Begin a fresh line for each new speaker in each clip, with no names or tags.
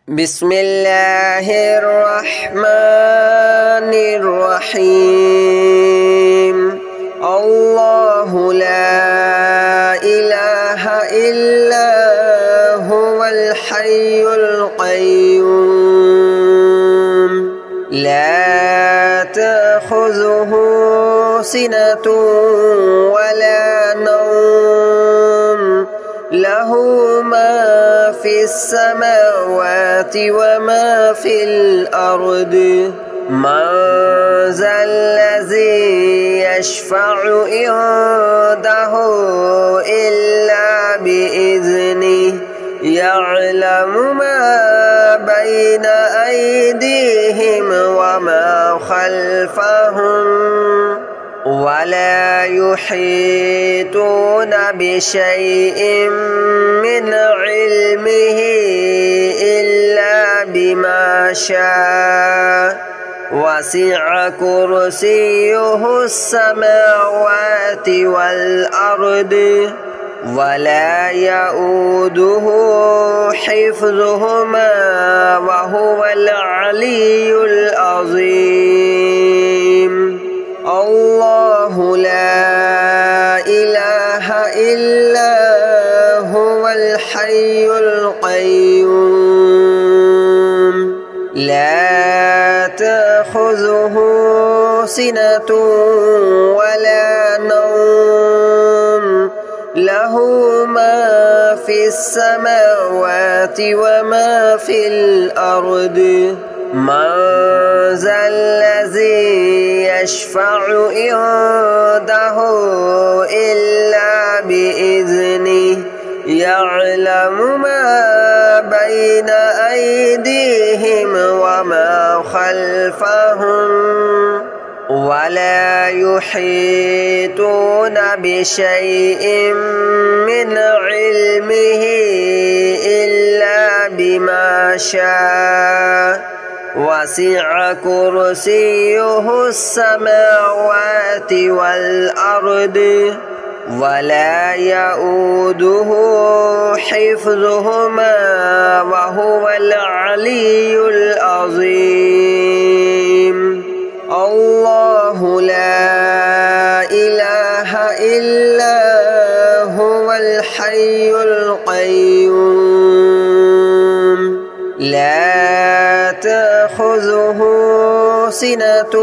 بسم الله الرحمن الرحيم الله لا إله إلا هو الحي القيوم لا تأخذه سنة ولا نوم له ما في السماوات وما في الأرض من ذا الذي يشفع عنده إلا بإذنه يعلم ما بين أيديهم وما خلفهم ولا يحيطون بشيء من علمه إلا بما شاء وسع كرسيه السماوات والأرض ولا يؤوده حفظهما وهو العلي العظيم الله لا إله إلا هو الحي القيوم لا تأخذه سنة ولا نوم له ما في السماوات وما في الأرض من ذا الذي يشفع عنده إلا بإذنه يعلم ما بين أيديهم وما خلفهم ولا يحيطون بشيء من علمه إلا بما شاء وسع كرسيه السماوات والأرض ولا يؤوده حفظهما وهو العلي العظيم الله لا إله إلا هو الحي القيوم لا تأخذه سنة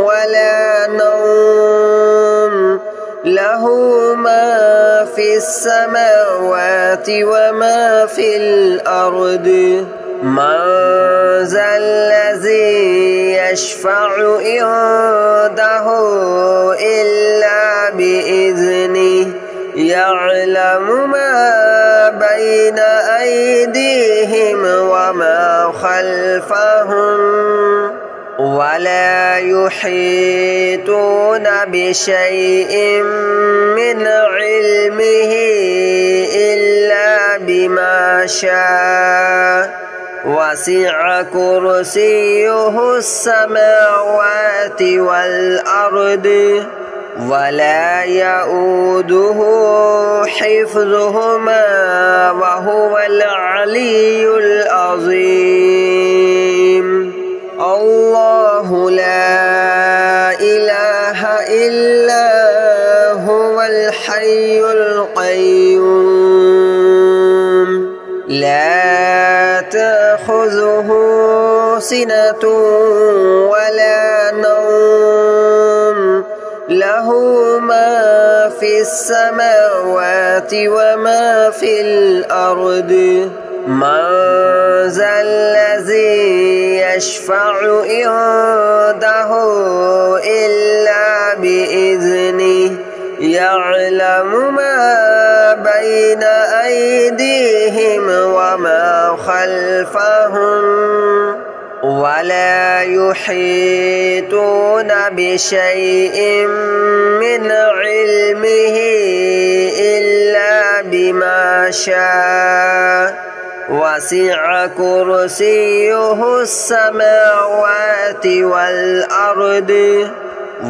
ولا نوم له ما في السماوات وما في الأرض من ذا الذي يشفع عنده إلا بإذنه يعلم ما بين أيديهم وما خلفهم ولا يحيطون بشيء من علمه إلا بما شاء وسع كرسيه السماوات والأرض ولا يؤوده حفظهما وهو العلي العظيم الله لا إله إلا هو الحي القيوم لا تأخذه سنة ولا نوم له ما في السماوات وما في الأرض من ذا الذي يشفع عنده إلا بإذنه يعلم ما بين أيديهم وما خلفهم ولا يحيطون بشيء من علمه إلا بما شاء وسع كرسيه السماوات والأرض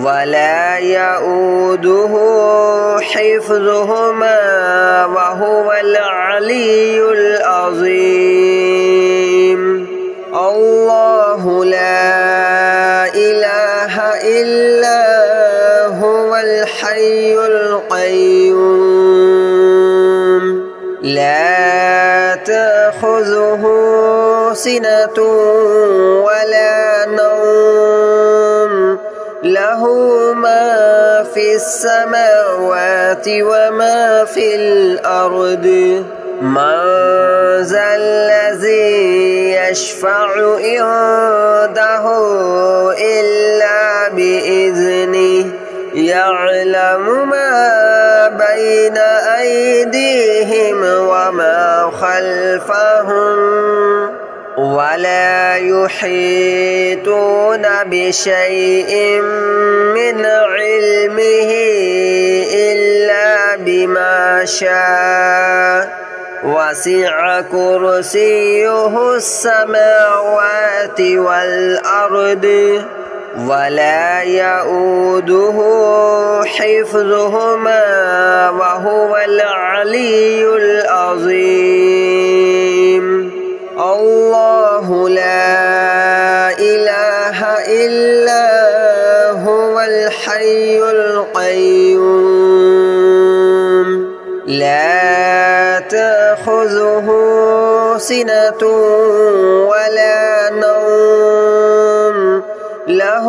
ولا يؤوده حفظهما وهو العلي العظيم. تأخذه سنة ولا نوم له ما في السماوات وما في الأرض من ذا الذي يشفع عنده إلا بإذنه يعلم ما بين أيديهم وما خلفهم ولا يحيطون بشيء من علمه إلا بما شاء وسع كرسيه السماوات والأرض ولا يؤوده حفظهما وهو العلي العظيم الله لا إله إلا هو الحي القيوم لا تأخذه سنة ولا نوم له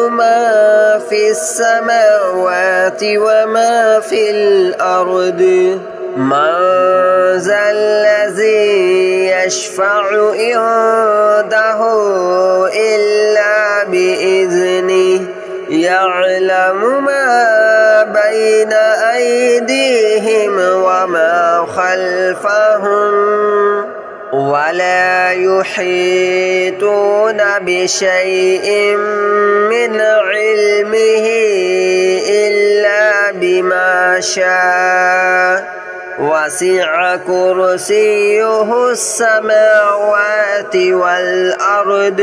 ما في السماوات وما في الأرض من ذا الذي يشفع عنده إلا بإذنه يعلم ما بين أيديهم وما خلفهم ولا يحيطون بشيء من علمه إلا بما شاء وسع كرسيه السماوات والأرض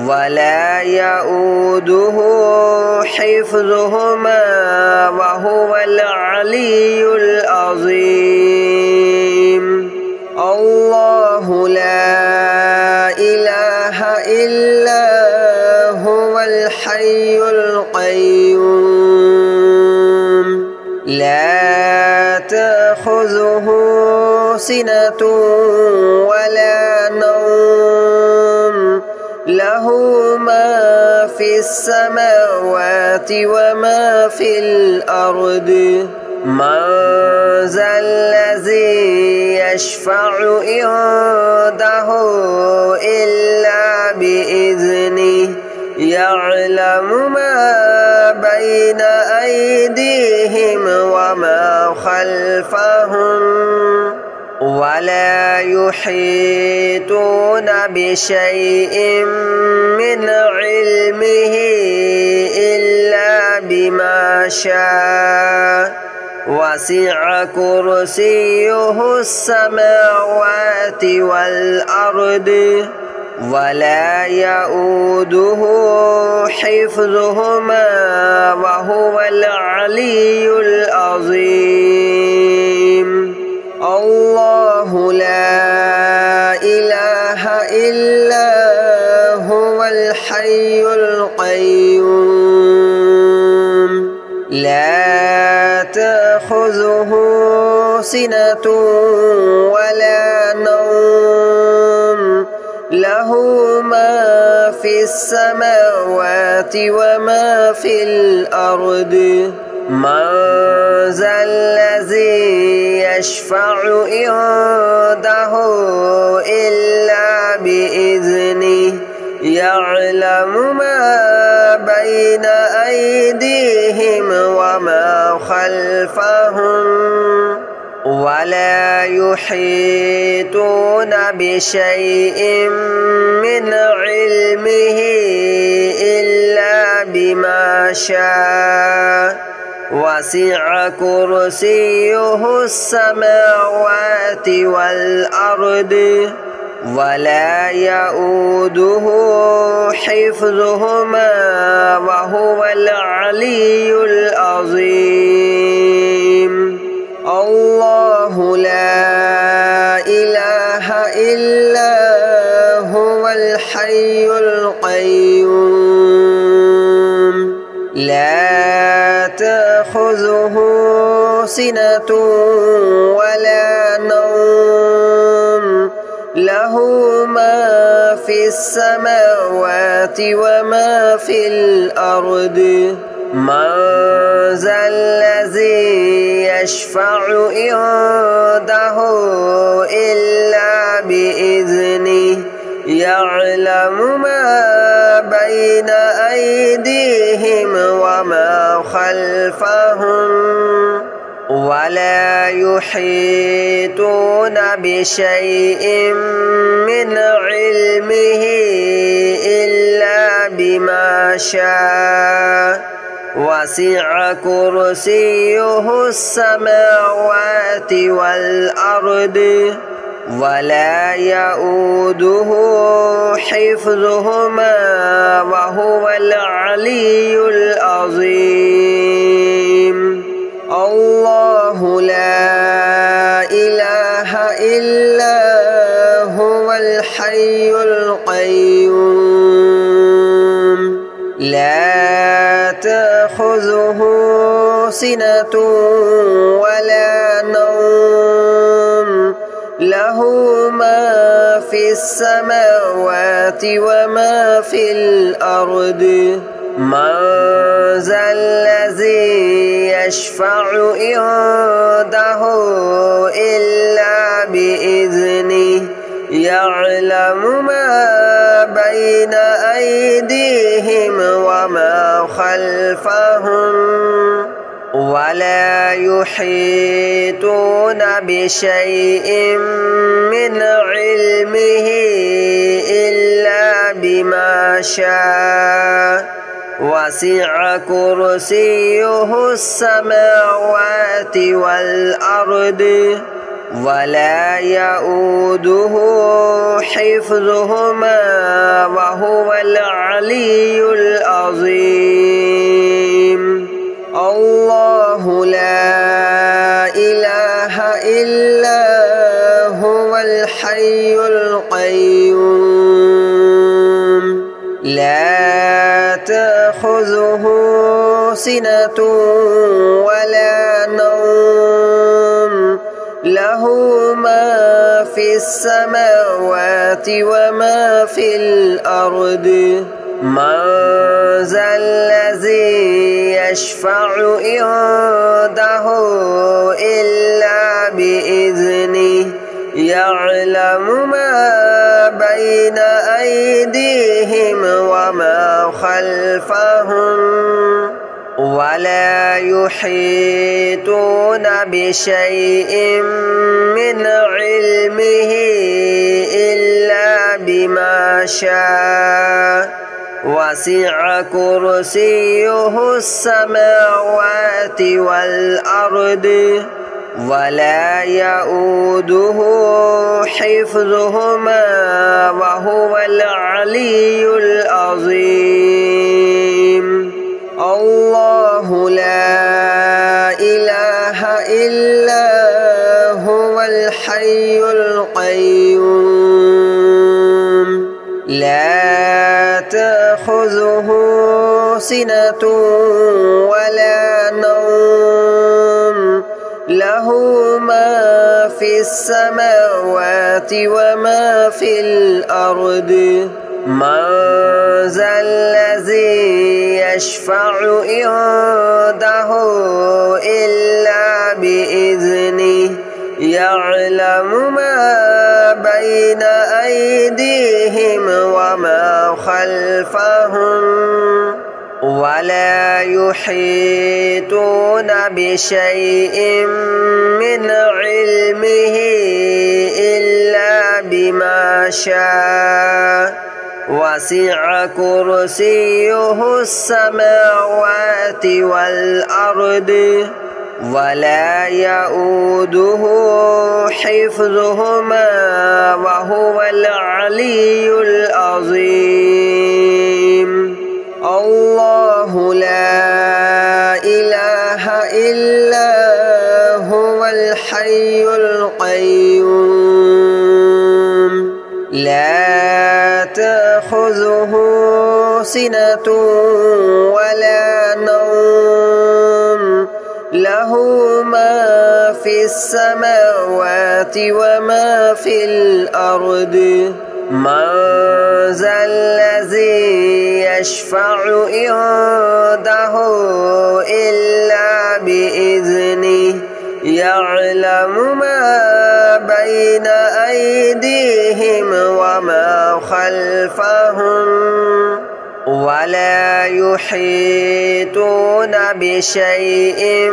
ولا يؤوده حفظهما وهو العلي العظيم الله لا إله إلا هو الحي القيوم لا تأخذه سنة ولا نوم له ما في السماوات وما في الأرض من ذا الذي يشفع عنده إلا بإذنه يعلم ما بين أيديهم وما خلفهم ولا يحيطون بشيء من علمه إلا بما شاء وسع كرسيه السماوات والأرض ولا يؤوده حفظهما وهو العلي العظيم الله لا إله إلا هو الحي القيوم لا تأخذه سنة ولا نوم له ما في السماوات وما في الأرض من ذا الذي يشفع عنده إلا بإذنه يعلم ما بين أيديهم وما خلفهم ولا يحيطون بشيء من علمه إلا بما شاء وسع كرسيه السماوات والأرض ولا يؤوده حفظهما وهو العلي العظيم الله لا إله إلا هو الحي القيوم لا تأخذه سنة ولا نوم له له ما في السماوات وما في الأرض من ذا الذي يشفع عنده إلا بإذنه يعلم ما بين أيديهم وما خلفهم ولا يحيطون بشيء من علمه إلا بما شاء وسع كرسيه السماوات والأرض ولا يؤوده حفظهما وهو العلي العظيم الله لا إله إلا هو الحي القيوم لا تأخذه سنة ولا نوم له ما في السماوات وما في الأرض من ذا الذي يشفع عنده إلا بإذنه يعلم ما بين أيديهم وما خلفهم ولا يحيطون بشيء من علمه إلا بما شاء وسع كرسيه السماوات والأرض ولا يؤوده حفظهما وهو العلي العظيم الله لا إله إلا هو الحي القيوم لا تأخذه سنة ولا نوم له ما في السماوات وما في الأرض من ذا الذي يشفع عنده إلا بإذنه يعلم ما بين أيديهم وما خلفهم ولا يحيطون بشيء من علمه إلا بما شاء وسع كرسيه السماوات والأرض ولا يؤوده حفظهما وهو العلي العظيم الله لا إله إلا هو الحي القيوم لا تأخذه سنة ولا نوم له ما في السماوات وما في الأرض من ذا الذي يشفع عنده إلا بإذنه يعلم ما بين أيديهم وما خلفهم ولا يحيطون بشيء من علمه إلا بما شاء وسع كرسيه السماوات والأرض ولا يؤوده حفظهما وهو العلي العظيم الله لا إله إلا هو الحي القيوم لا تأخذه سنة ولا نوم له ما في السماوات وما في الأرض من ذا الذي يشفع عنده إلا بإذنه يعلم ما بين أيديهم وما خلفهم ولا يحيطون بشيء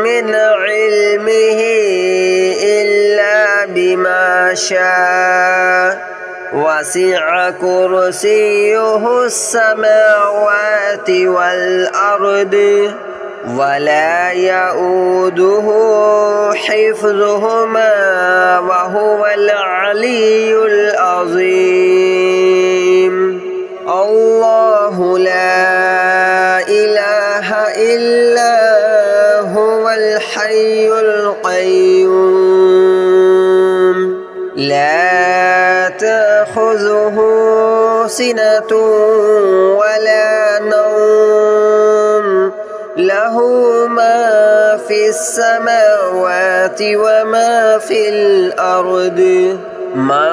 من علمه إلا بما شاء وسع كرسيه السماوات والأرض ولا يؤوده حفظهما وهو العلي العظيم الله لا إله إلا هو الحي القيوم لا تأخذه سنة ولا نوم له ما في السماوات وما في الأرض من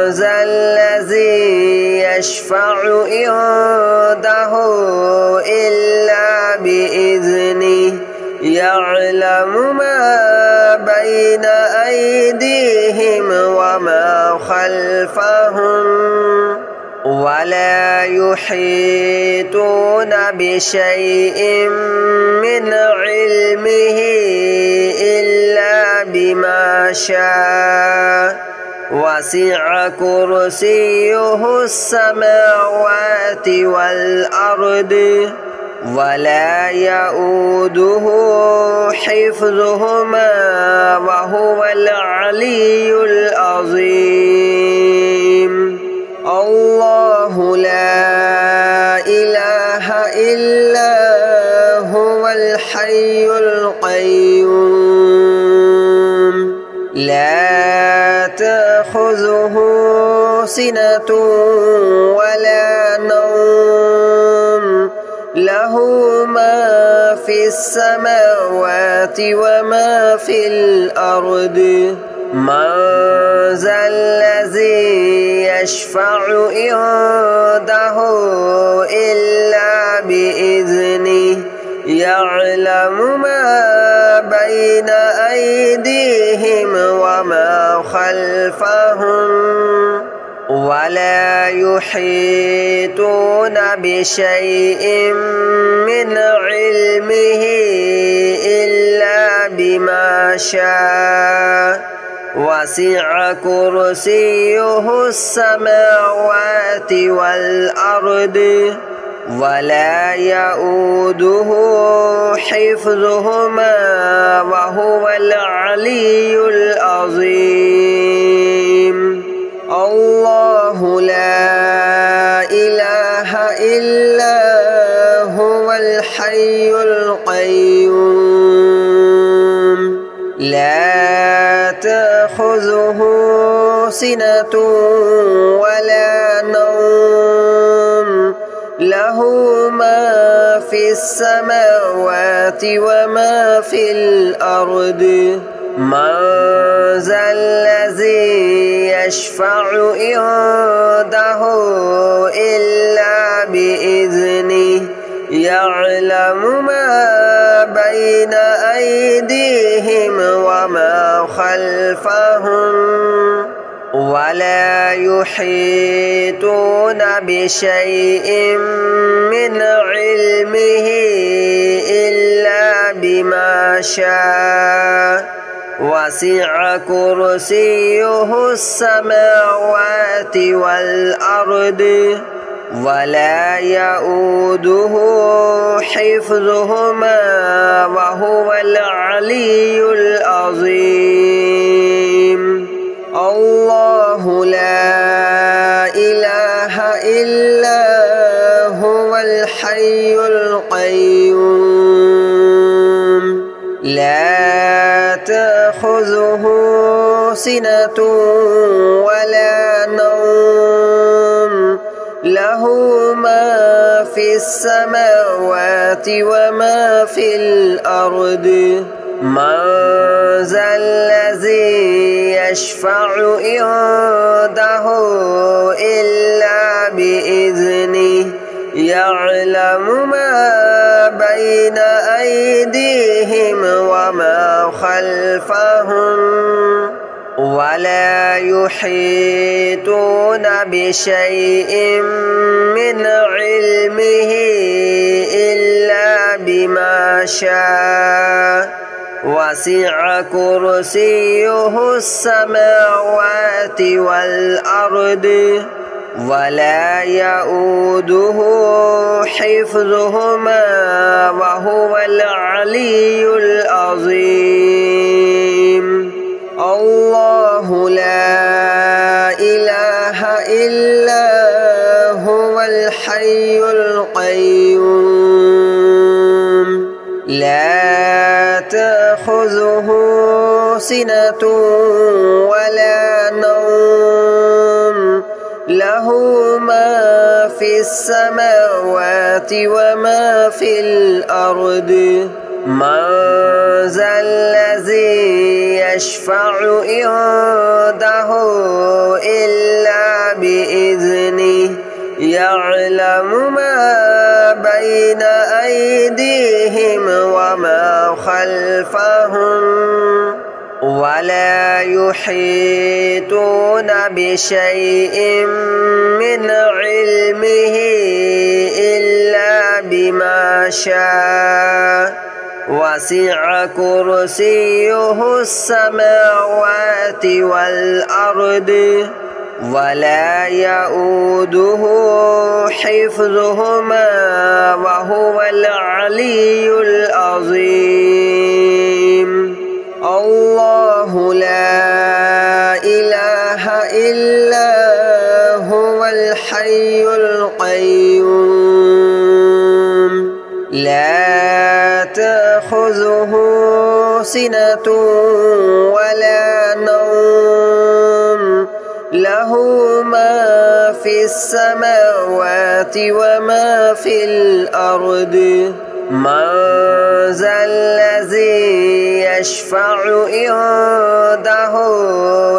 ذا الذي يشفع عنده إلا بإذنه يعلم ما بين أيديهم وما خلفهم ولا يحيطون بشيء من علمه إلا بما شاء وسع كرسيه السماوات والأرض ولا يؤوده حفظهما وهو العلي العظيم الله لا إله إلا هو الحي القيوم لا تأخذه سنة ولا نوم له ما في السماوات وما في الأرض من ذا الذي يشفع عنده إلا بإذنه يعلم ما بين أيديهم وما خلفهم ولا يحيطون بشيء من علمه إلا بما شاء وسع كرسيه السماوات والأرض ولا يؤوده حفظهما وهو العلي العظيم الله لا إله إلا هو الحي القيوم لا تأخذه سنة ولا نوم له ما في السماوات وما في الأرض من ذا الذي يشفع عنده إلا بإذنه يعلم ما بين أيديهم وما خلفهم ولا يحيطون بشيء من علمه إلا بما شاء وسع كرسيه السماوات والأرض ولا يؤوده حفظهما وهو العلي العظيم الله لا إله إلا هو الحي القيوم لا تأخذه سنة ولا نوم له ما في السماوات وما في الأرض من ذا الذي يشفع عنده إلا بإذنه يعلم ما بين أيديهم وما خلفهم ولا يحيطون بشيء من علمه إلا بما شاء وسع كرسيه السماوات والأرض ولا يؤوده حفظهما وهو العلي العظيم الله لا إله إلا هو الحي القيوم لا تأخذه سنة ولا نوم له ما في السماوات وما في الأرض من ذا الذي يشفع عنده إلا بإذنه يعلم ما بين أيديهم وما خلفهم ولا يحيطون بشيء من علمه إلا بما شاء وسع كرسيه السماوات والأرض ولا يؤوده حفظهما وهو العلي العظيم الله لا إله إلا هو الحي القيوم لا تأخذه سنة ولا نوم له ما في السماوات وما في الأرض من ذا الذي يشفع عنده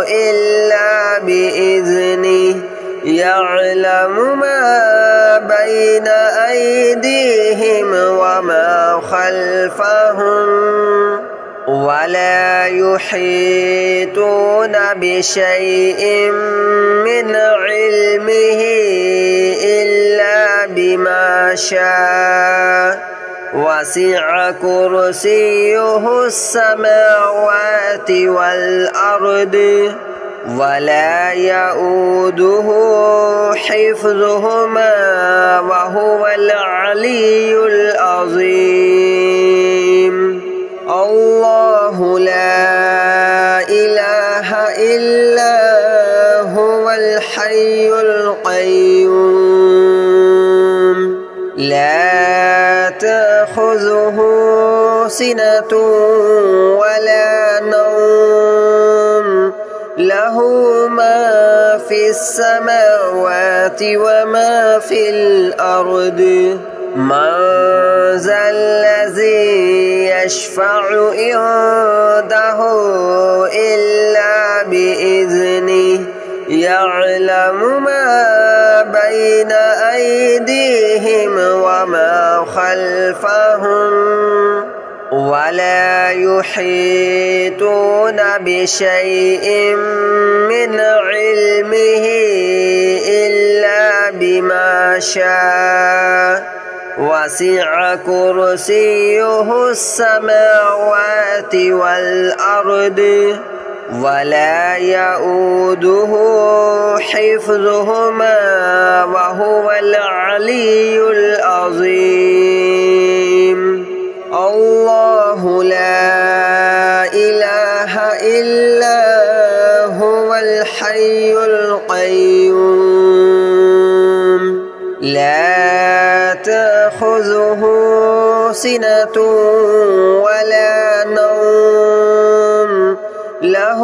إلا بإذنه يعلم ما بين أيديهم وما خلفهم ولا يحيطون بشيء من علمه إلا بما شاء وسع كرسيه السماوات والأرض ولا يؤوده حفظهما وهو العلي العظيم الله لا إله إلا هو الحي القيوم لا تأخذه سنة ولا نوم له ما في السماوات وما في الأرض من ذا الذي يشفع عنده إلا بإذنه يعلم ما بين أيديهم وما خلفهم ولا يحيطون بشيء من علمه إلا بما شاء وسع كرسيه السماوات والأرض ولا يؤوده حفظهما وهو العلي العظيم الله لا إله إلا هو الحي القيوم لا تأخذه سنة ولا نوم له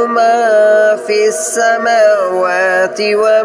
ما في السماوات وما